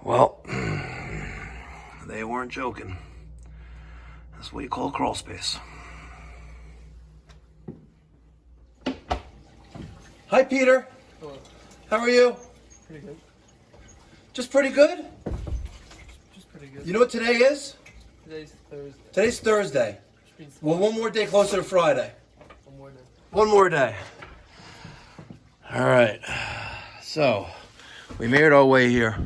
Well, they weren't joking. That's what you call crawl space. Hi, Peter. Hello. How are you? Pretty good. Just pretty good? Just pretty good. You know what today is? Today's Thursday. Today's Thursday. Well, one more day closer to Friday. One more day. One more day. All right. So, we made our way here.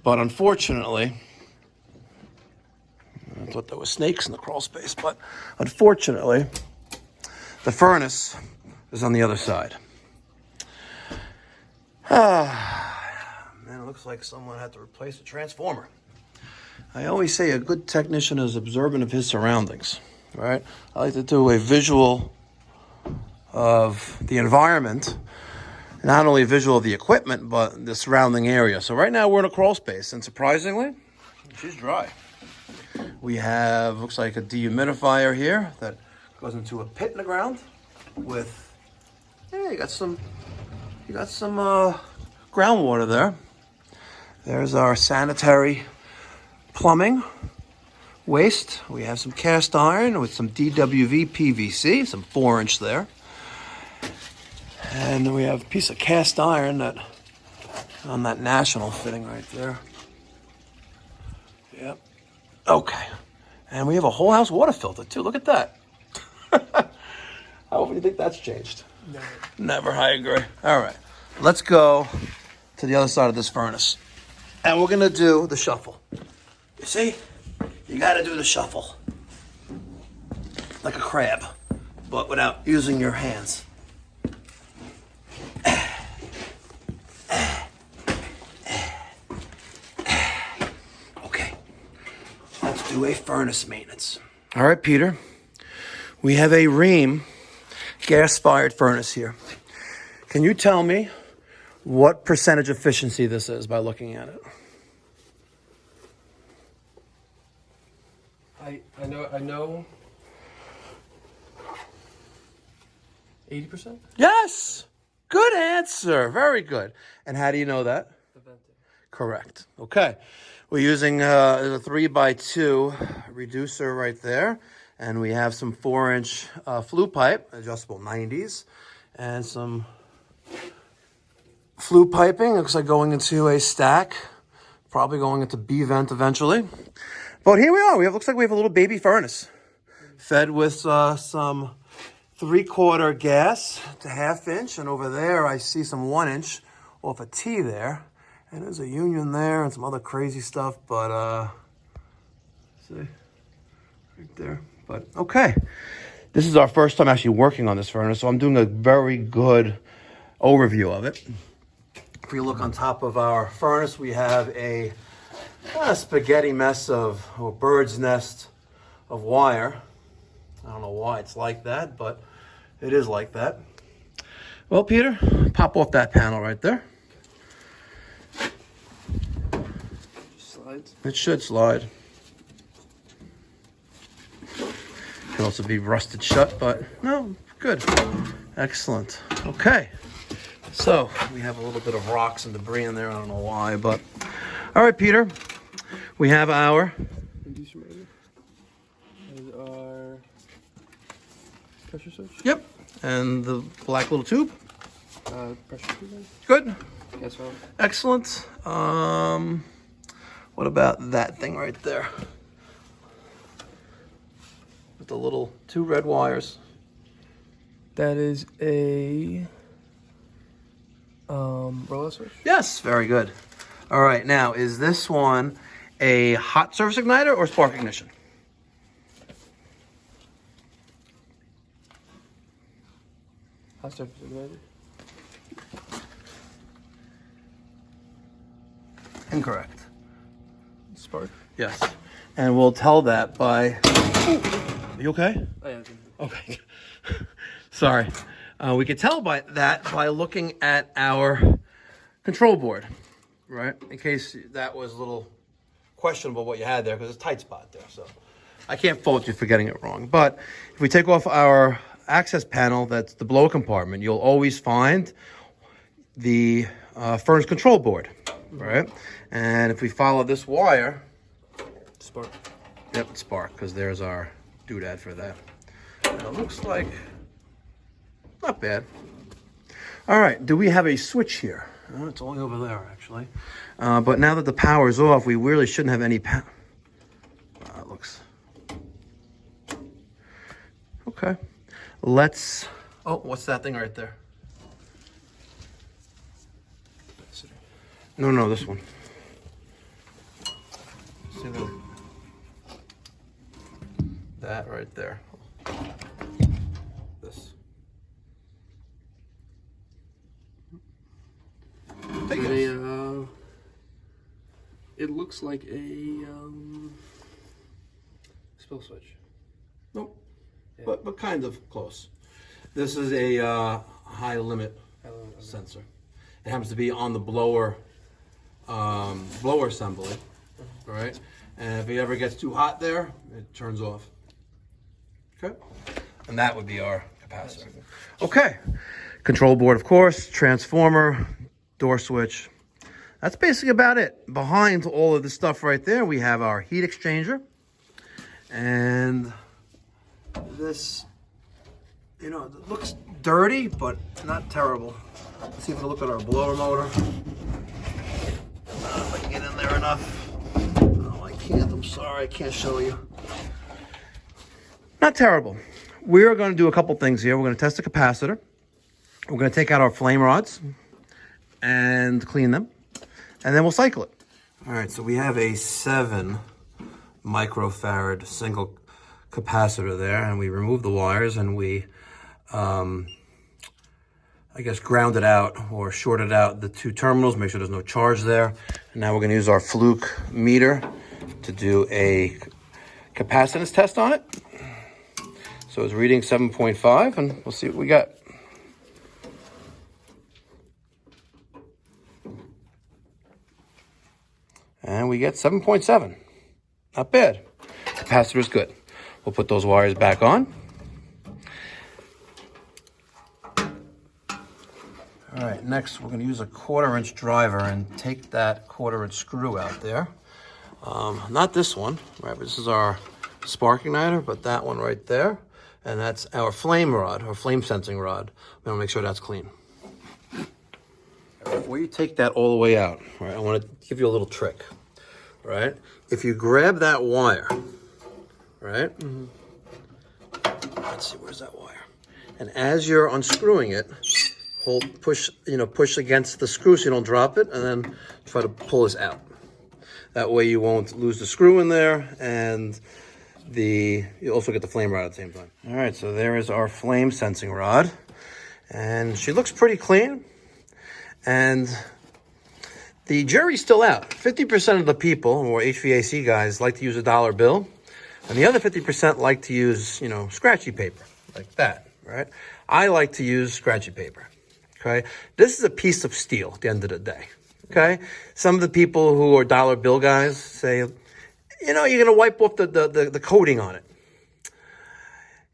But unfortunately, I thought there were snakes in the crawl space, but unfortunately, the furnace is on the other side. Man, it looks like someone had to replace a transformer. I always say a good technician is observant of his surroundings, right? I like to do a visual of the environment, not only a visual of the equipment, but the surrounding area. So right now we're in a crawl space, and surprisingly, she's dry. We have, looks like a dehumidifier here that goes into a pit in the ground with, yeah, you got some groundwater there. There's our sanitary plumbing waste. We have some cast iron with some DWV PVC, some 4-inch there. And then we have a piece of cast iron that on that national fitting right there. Yep. Okay. And we have a whole house water filter too. Look at that. How often do you think that's changed? Never. Never, I agree. All right, let's go to the other side of this furnace. And we're gonna do the shuffle. You see? You gotta do the shuffle. Like a crab, but without using your hands. Okay, let's do a furnace maintenance. All right, Peter. We have a Rheem gas-fired furnace here. Can you tell me what percentage efficiency this is by looking at it? I know 80%? Yes! Good answer. Very good. And how do you know that? The Veto. Correct. Okay. We're using a 3x2 reducer right there. And we have some 4-inch flue pipe, adjustable 90s, and some flue piping. Looks like going into a stack, probably going into B-vent eventually. But here we are. Looks like we have a little baby furnace fed with some 3/4 gas to 1/2 inch. And over there, I see some 1-inch off a T there. And there's a union there and some other crazy stuff. But, see, right there. But okay, this is our first time actually working on this furnace, so I'm doing a very good overview of it. If you look on top of our furnace, we have a spaghetti mess of, or bird's nest of wire. I don't know why it's like that, but it is like that. Well, Peter, pop off that panel right there. Slides. It should slide. Could also be rusted shut, but no, good. Excellent. Okay. So we have a little bit of rocks and debris in there. I don't know why, but all right, Peter. We have our Inducer motor. And our pressure switch. Yep. And the black little tube. Pressure tube. Good. Gas valve. Excellent. What about that thing right there? With the little 2 red wires. That is a roll-out switch. Yes, very good. All right, now is this one a hot surface igniter or spark ignition? Hot surface igniter. Incorrect. Spark. Yes. And we'll tell that by... Are you okay? Oh, yeah. Okay. Sorry. We could tell by that by looking at our control board, right? In case that was a little questionable what you had there, because it's a tight spot there. So I can't fault you for getting it wrong. But if we take off our access panel, that's the blow compartment, you'll always find the furnace control board. right? And if we follow this wire, Spark. yep, spark, because there's our doodad for that. And it looks like not bad. All right, do we have a switch here? Oh, it's only over there, actually. But now that the power's off, we really shouldn't have any power. It looks... Okay. Let's... Oh, what's that thing right there? No, this one. See that? That right there. This. Take it. It looks like a spill switch. Nope. Yeah. But kind of close. This is a high limit sensor. It happens to be on the blower assembly, right? And if it ever gets too hot there, it turns off. Okay. And that would be our capacitor. Okay. Control board, of course, transformer, door switch. That's basically about it. Behind all of this stuff right there, we have our heat exchanger. And this, you know, it looks dirty, but not terrible. Let's see if we can look at our blower motor. If I can get in there enough. Oh, I can't. I'm sorry. I can't show you. Not terrible. We're going to do a couple things here. We're going to test the capacitor. We're going to take out our flame rods and clean them. And then we'll cycle it. All right, so we have a 7 microfarad single capacitor there, and we removed the wires and we, I guess, grounded out or shorted out the 2 terminals, make sure there's no charge there. And now we're going to use our fluke meter to do a capacitance test on it. So it's reading 7.5, and we'll see what we got. And we get 7.7. Not bad. Capacitor is good. We'll put those wires back on. All right, next we're going to use a 1/4-inch driver and take that 1/4-inch screw out there. Not this one, right? This is our spark igniter, but that one right there. And that's our flame rod, or flame sensing rod. We want to make sure that's clean. Before you take that all the way out, right, I want to give you a little trick, right? If you grab that wire, right? Let's see, where's that wire? And as you're unscrewing it, push against the screw so you don't drop it, and then try to pull this out. That way you won't lose the screw in there, and you also get the flame rod at the same time. All right, so there is our flame sensing rod, and she looks pretty clean. And the jury's still out. 50% of the people, or HVAC guys, like to use a dollar bill, and the other 50% like to use, scratchy paper, like that, right? I like to use scratchy paper, okay? This is a piece of steel at the end of the day, okay? Some of the people who are dollar bill guys say, you're going to wipe off the coating on it.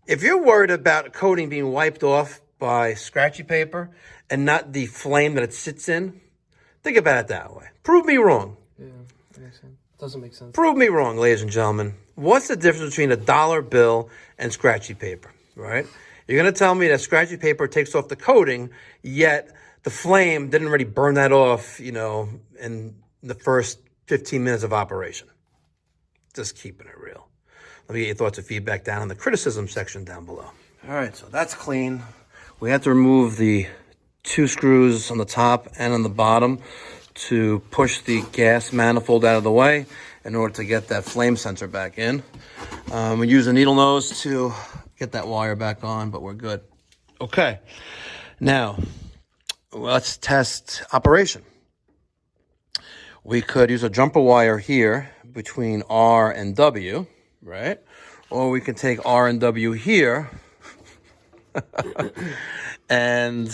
If you're worried about coating being wiped off by scratchy paper and not the flame that it sits in, think about it that way. Prove me wrong. Yeah, that makes sense. Doesn't make sense. Prove me wrong, ladies and gentlemen. What's the difference between a dollar bill and scratchy paper, right? You're going to tell me that scratchy paper takes off the coating, yet the flame didn't already burn that off, in the first 15 minutes of operation. Just keeping it real. Let me get your thoughts and feedback down in the criticism section down below. All right, so that's clean. We have to remove the 2 screws on the top and on the bottom to push the gas manifold out of the way in order to get that flame sensor back in. We use a needle nose to get that wire back on, but we're good. Okay, now let's test operation. We could use a jumper wire here between R and W, right? Or we can take R and W here and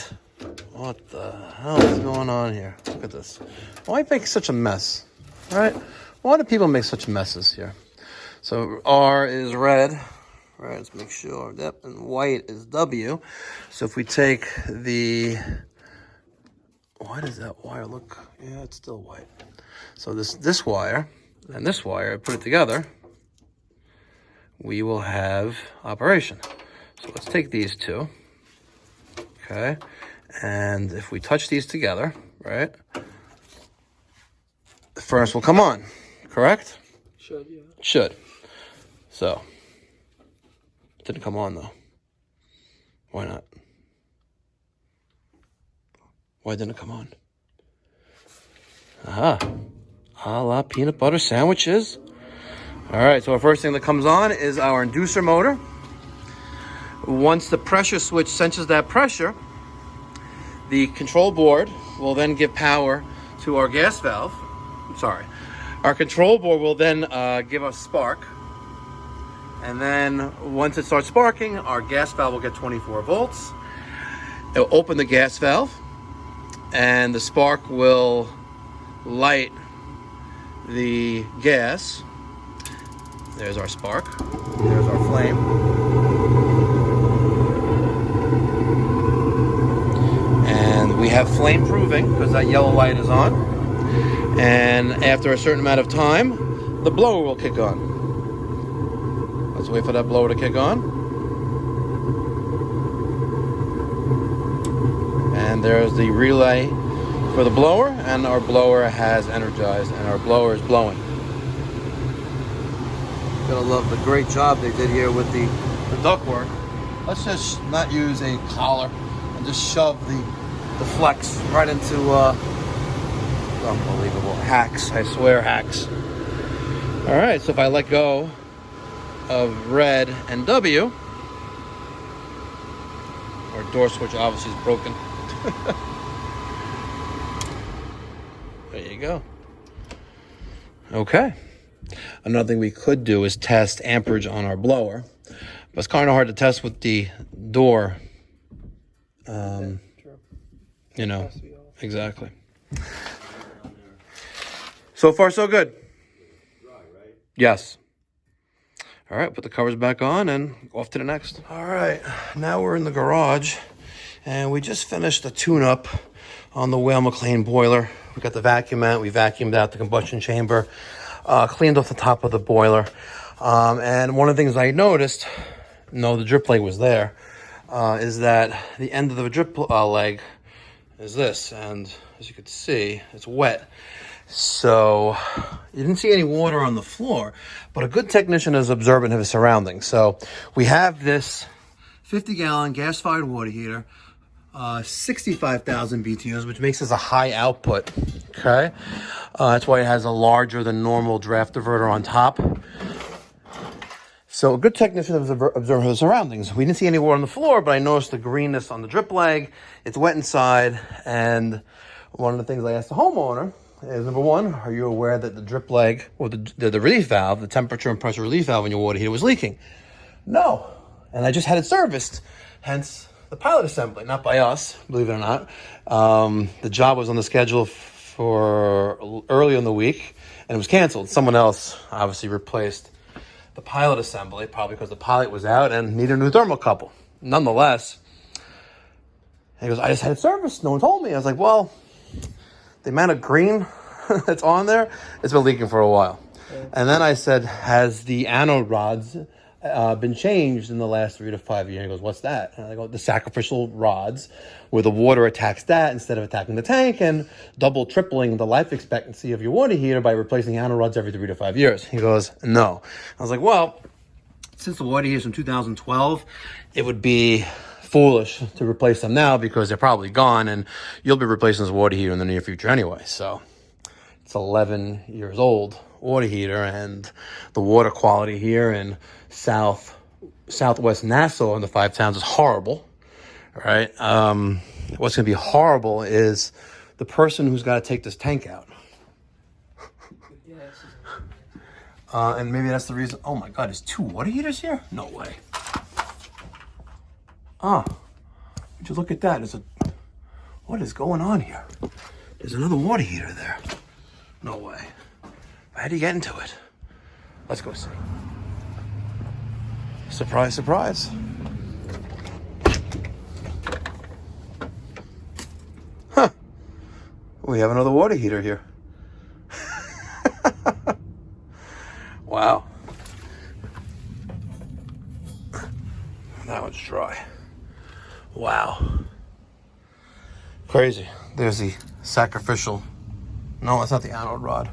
what the hell is going on here? Look at this. Why make such a mess, right? Why do people make such messes here? So R is red, right? Let's make sure. Yep, and white is W. So if we take the why does that wire look, yeah, it's still white. So this wire and this wire, put it together, we will have operation. So let's take these two, okay? And if we touch these together, right, the furnace will come on, correct? Should, yeah. Should. So, it didn't come on though. Why not? Why didn't it come on? Aha. A la peanut butter sandwiches. All right, so our first thing that comes on is our inducer motor. Once the pressure switch senses that pressure, the control board will then give power to our gas valve. Our control board will then give us spark. And then once it starts sparking, our gas valve will get 24 volts. It'll open the gas valve and the spark will light the gas. There's our spark. There's our flame. And we have flame proving because that yellow light is on. And after a certain amount of time, the blower will kick on. Let's wait for that blower to kick on. And there's the relay for the blower, and our blower has energized, and our blower is blowing. Gotta love the great job they did here with the ductwork. Let's just not use a collar and just shove the flex right into unbelievable hacks. I swear, hacks. All right, so if I let go of red and W, our door switch obviously is broken. There you go. Okay. Another thing we could do is test amperage on our blower, but it's kind of hard to test with the door. You know, exactly. So far, so good. Yes. All right, put the covers back on and off to the next. All right, now we're in the garage, and we just finished the tune-up on the Whale McLean boiler. We got the vacuum out. We vacuumed out the combustion chamber, cleaned off the top of the boiler. And one of the things I noticed, no, the drip leg was there, is that the end of the drip leg is this. And as you can see, it's wet. So you didn't see any water on the floor, but a good technician is observant of his surroundings. So we have this 50-gallon gas-fired water heater, 65,000 BTUs, which makes this a high output, okay? That's why it has a larger than normal draft diverter on top. So a good technician is observing his surroundings. We didn't see any water on the floor, but I noticed the greenness on the drip leg. It's wet inside, and one of the things I asked the homeowner is, number one, are you aware that the drip leg, or the relief valve, the temperature and pressure relief valve in your water heater was leaking? No. And I just had it serviced, hence the pilot assembly, not by us, believe it or not. The job was on the schedule for early in the week, and it was canceled. Someone else obviously replaced the pilot assembly, probably because the pilot was out and needed a new thermocouple. Nonetheless, he goes, I just had it serviced. No one told me. I was like, well, the amount of green that's on there, it's been leaking for a while. And then I said, has the anode rods been changed in the last 3 to 5 years? He goes, what's that? And I go, the sacrificial rods, where the water attacks that instead of attacking the tank, and tripling the life expectancy of your water heater by replacing anode rods every 3 to 5 years. He goes, no. I was like, well, since the water heater is from 2012, it would be foolish to replace them now because they're probably gone, and you'll be replacing this water heater in the near future anyway. So it's 11 years old water heater, and the water quality here in southwest Nassau in the 5 towns is horrible. All right. What's going to be horrible is the person who's got to take this tank out. And maybe that's the reason. Oh my God, there's 2 water heaters here? No way. Would you look at that? What is going on here? There's another water heater there. No way. How do you get into it? Let's go see. Surprise, surprise. Huh. We have another water heater here. Wow. That one's dry. Wow. Crazy. There's the sacrificial. No, that's not the anode rod.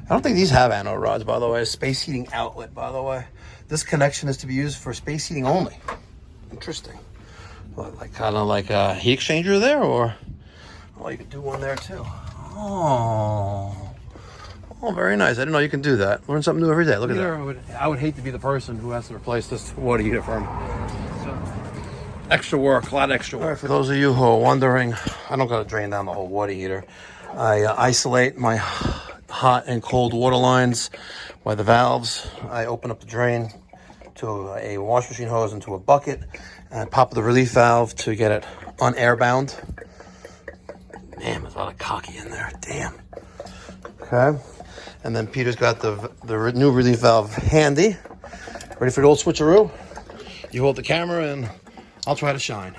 I don't think these have anode rods, by the way. Space heating outlet, by the way. This connection is to be used for space heating only. Interesting. Like kind of like a heat exchanger there, or you could do one there too. Oh, very nice. I didn't know you can do that. Learn something new every day. Look at that. I would hate to be the person who has to replace this water heater for me. Extra work, a lot of extra work. All right, for those of you who are wondering, I don't got to drain down the whole water heater. I isolate my hot and cold water lines by the valves. I open up the drain to a wash machine hose into a bucket and pop the relief valve to get it unairbound. Damn, there's a lot of cocky in there. Damn. Okay. And then Peter's got the new relief valve handy. Ready for the old switcheroo? You hold the camera and I'll try to shine.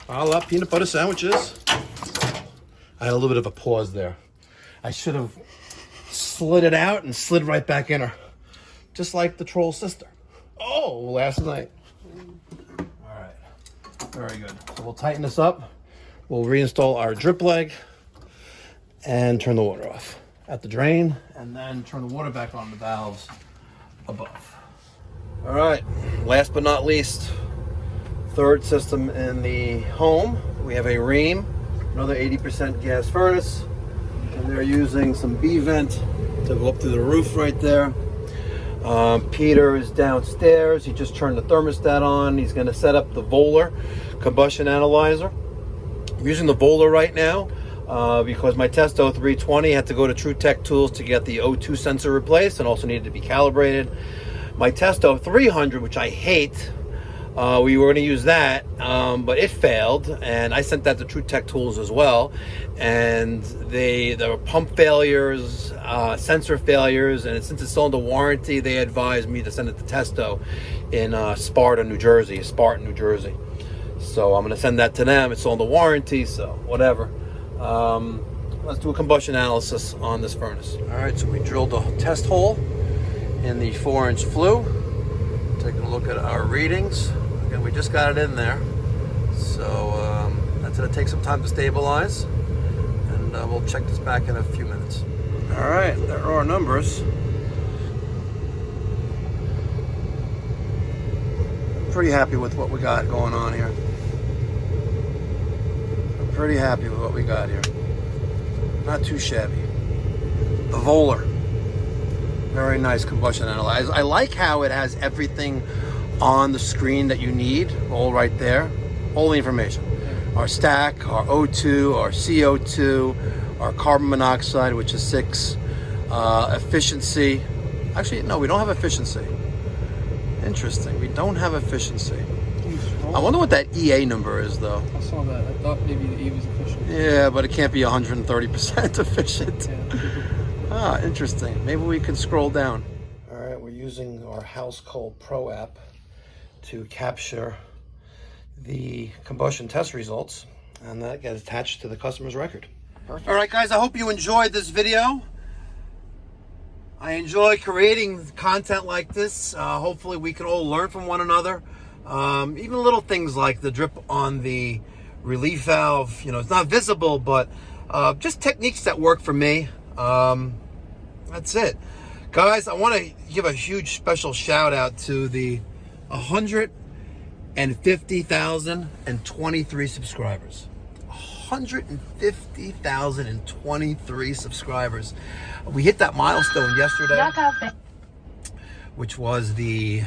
Pile up peanut butter sandwiches. I had a little bit of a pause there. I should have slid it out and slid right back in her. Just like the troll sister. Oh, last night. All right. Very good. So we'll tighten this up. We'll reinstall our drip leg and turn the water off at the drain, and then turn the water back on the valves above. All right, last but not least, third system in the home. We have a Ream, another 80% gas furnace, and they're using some B-vent to go up to the roof right there. Peter is downstairs. He just turned the thermostat on. He's going to set up the Volar combustion analyzer. I'm using the Volar right now because my Testo 320 had to go to True Tech Tools to get the O2 sensor replaced and also needed to be calibrated. My Testo 300, which I hate, we were going to use that, but it failed, and I sent that to True Tech Tools as well. And there were pump failures, sensor failures, and since it's still under warranty, they advised me to send it to Testo in Spartan, New Jersey. So I'm going to send that to them. It's still under warranty, so whatever. Let's do a combustion analysis on this furnace. All right, so we drilled a test hole in the 4-inch flue. Taking a look at our readings. Again, we just got it in there, so that's going to take some time to stabilize, and we'll check this back in a few minutes. All right, there are our numbers. Pretty happy with what we got going on here. I'm pretty happy with what we got here. Not too shabby. The Volar. Very nice combustion analyzer. I like how it has everything on the screen that you need, all right there. All the information. Our stack, our O2, our CO2, our carbon monoxide, which is 6, efficiency. Actually, no, we don't have efficiency. Interesting, we don't have efficiency. I wonder what that EA number is, though. I saw that. I thought maybe the E was efficient. Yeah, but it can't be 130% efficient. Yeah. Interesting. Maybe we can scroll down. All right, we're using our House Cold Pro app to capture the combustion test results, and that gets attached to the customer's record. Perfect. All right, guys, I hope you enjoyed this video. I enjoy creating content like this. Hopefully we can all learn from one another. Even little things like the drip on the relief valve, it's not visible, but just techniques that work for me. That's it. Guys, I want to give a huge special shout out to the 150,023 subscribers. 150,023 subscribers. We hit that milestone yesterday, which was the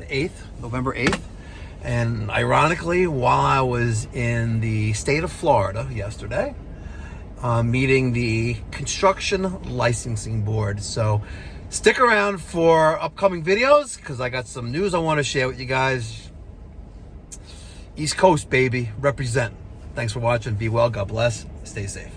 8th, November 8th. And ironically, while I was in the state of Florida yesterday, meeting the Construction Licensing Board. So stick around for upcoming videos because I got some news I want to share with you guys. East Coast, baby, represent. Thanks for watching. Be well. God bless. Stay safe.